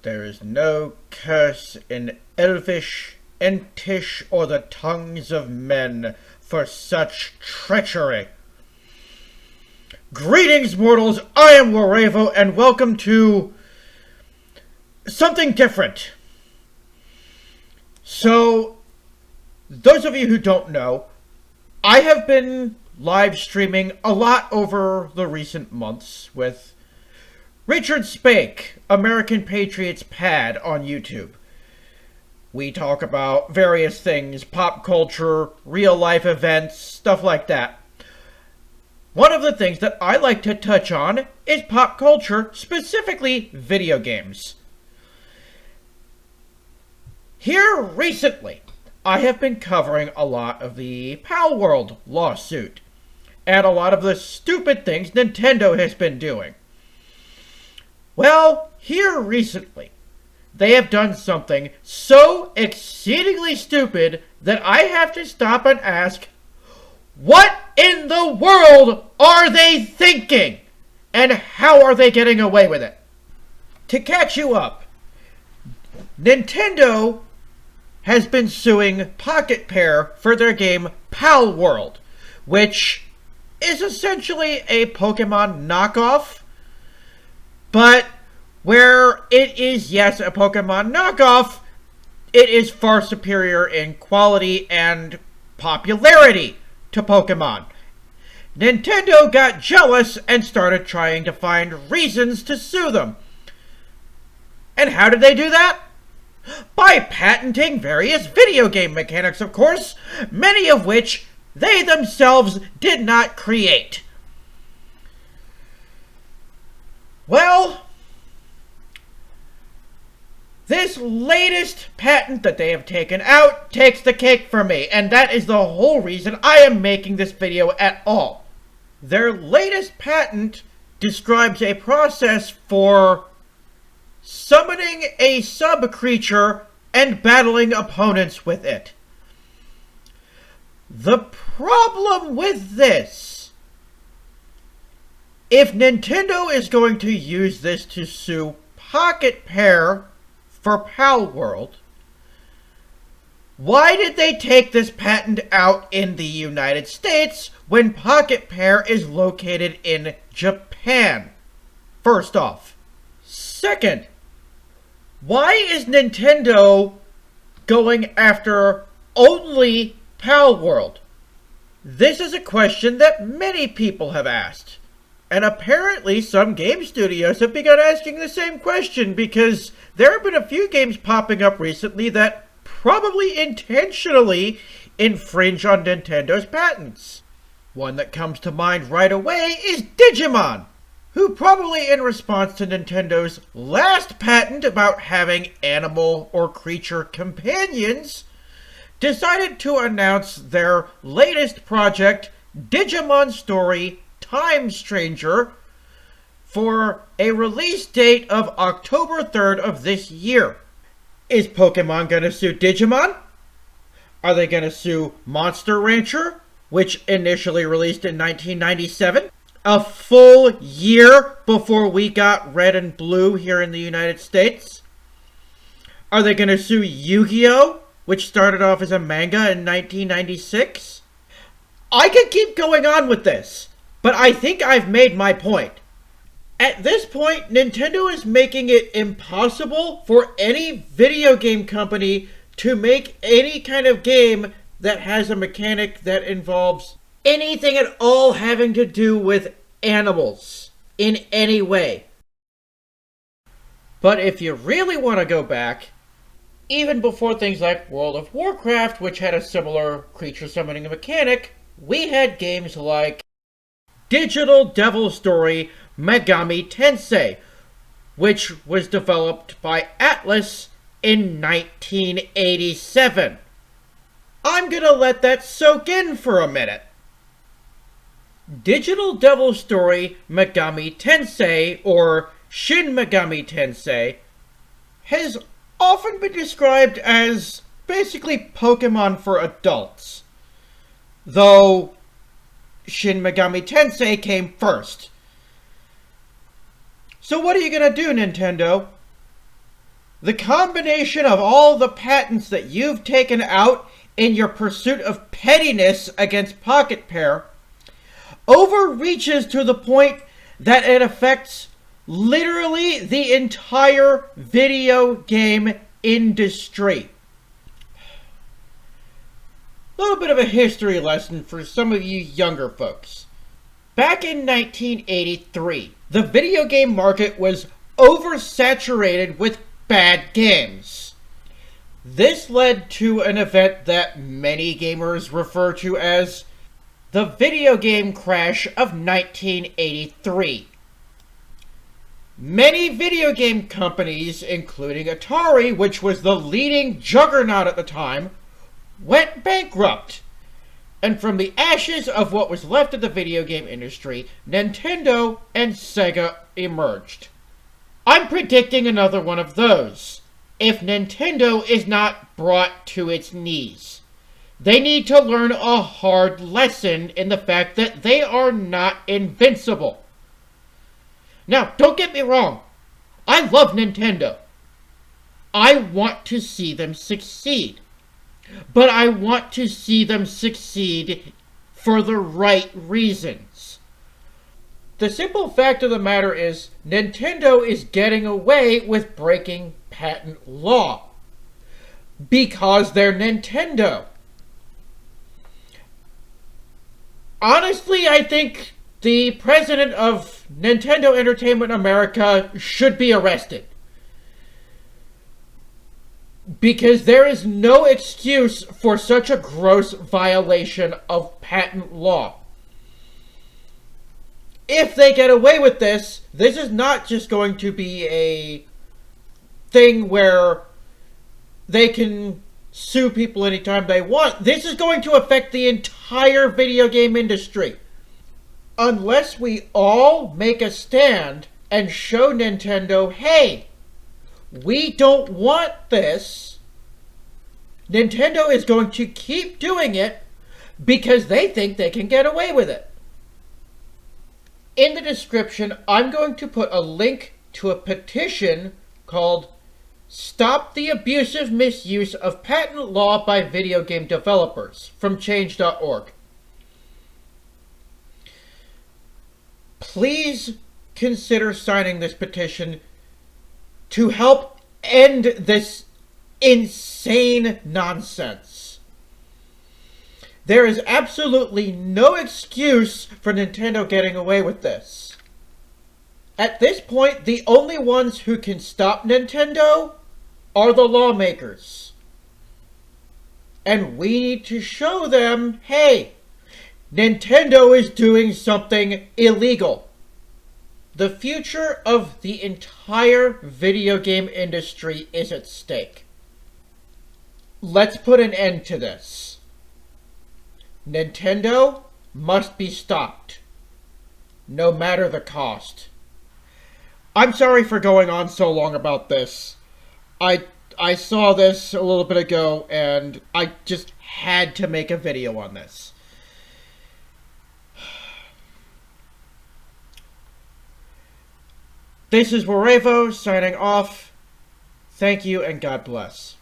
There is no curse in Elvish, Entish, or the tongues of men for such treachery. Greetings, mortals, I am Warevo, and welcome to something different. So, those of you who don't know, I have been live streaming a lot over the recent months with Richard Spake, American Patriots Pad on YouTube. We talk about various things, pop culture, real-life events, stuff like that. One of the things that I like to touch on is pop culture, specifically video games. Here recently, I have been covering a lot of the Palworld lawsuit and a lot of the stupid things Nintendo has been doing. Well, here recently, they have done something so exceedingly stupid that I have to stop and ask, what in the world are they thinking? And how are they getting away with it? To catch you up, Nintendo has been suing Pocket Pair for their game Palworld, which is essentially a Pokemon knockoff. But where it is, yes, a Pokemon knockoff, it is far superior in quality and popularity to Pokemon. Nintendo got jealous and started trying to find reasons to sue them. And how did they do that? By patenting various video game mechanics, of course, many of which they themselves did not create. Well, this latest patent that they have taken out takes the cake for me, and that is the whole reason I am making this video at all. Their latest patent describes a process for summoning a sub-creature and battling opponents with it. The problem with this, if Nintendo is going to use this to sue Pocket Pair for Palworld, why did they take this patent out in the United States when Pocket Pair is located in Japan? First off. Second, why is Nintendo going after only Palworld? This is a question that many people have asked. And apparently some game studios have begun asking the same question, because there have been a few games popping up recently that probably intentionally infringe on Nintendo's patents. One that comes to mind right away is Digimon, who probably in response to Nintendo's last patent about having animal or creature companions, decided to announce their latest project, Digimon Story Time Stranger, for a release date of October 3rd of this year. Is Pokemon gonna sue Digimon? Are they gonna sue Monster Rancher, which initially released in 1997? A full year before we got Red and Blue here in the United States? Are they gonna sue Yu-Gi-Oh!, which started off as a manga in 1996? I could keep going on with this, but I think I've made my point. At this point, Nintendo is making it impossible for any video game company to make any kind of game that has a mechanic that involves anything at all having to do with animals in any way. But if you really want to go back, even before things like World of Warcraft, which had a similar creature summoning mechanic, we had games like Digital Devil Story Megami Tensei, which was developed by Atlas in 1987. I'm gonna let that soak in for a minute. Digital Devil Story Megami Tensei, or Shin Megami Tensei, has often been described as basically Pokemon for adults, though Shin Megami Tensei came first. So what are you gonna do, Nintendo? The combination of all the patents that you've taken out in your pursuit of pettiness against Pocket Pair overreaches to the point that it affects literally the entire video game industry. A little bit of a history lesson for some of you younger folks. Back in 1983, the video game market was oversaturated with bad games. This led to an event that many gamers refer to as the video game crash of 1983. Many video game companies, including Atari, which was the leading juggernaut at the time, went bankrupt. And from the ashes of what was left of the video game industry, Nintendo and Sega emerged. I'm predicting another one of those, if Nintendo is not brought to its knees. They need to learn a hard lesson in the fact that they are not invincible. Now, don't get me wrong. I love Nintendo. I want to see them succeed. But I want to see them succeed for the right reasons. The simple fact of the matter is, Nintendo is getting away with breaking patent law. Because they're Nintendo. Honestly, I think the president of Nintendo Entertainment America should be arrested. Because there is no excuse for such a gross violation of patent law. If they get away with this, this is not just going to be a thing where they can sue people anytime they want. This is going to affect the entire video game industry. Unless we all make a stand and show Nintendo, hey, we don't want this, Nintendo is going to keep doing it because they think they can get away with it. In the description, I'm going to put a link to a petition called Stop the Abusive Misuse of Patent Law by Video Game Developers from change.org. Please consider signing this petition to help end this insane nonsense. There is absolutely no excuse for Nintendo getting away with this. At this point, the only ones who can stop Nintendo are the lawmakers. And we need to show them, hey, Nintendo is doing something illegal. The future of the entire video game industry is at stake. Let's put an end to this. Nintendo must be stopped, no matter the cost. I'm sorry for going on so long about this. I saw this a little bit ago, and I just had to make a video on this. This is Warevo signing off. Thank you and God bless.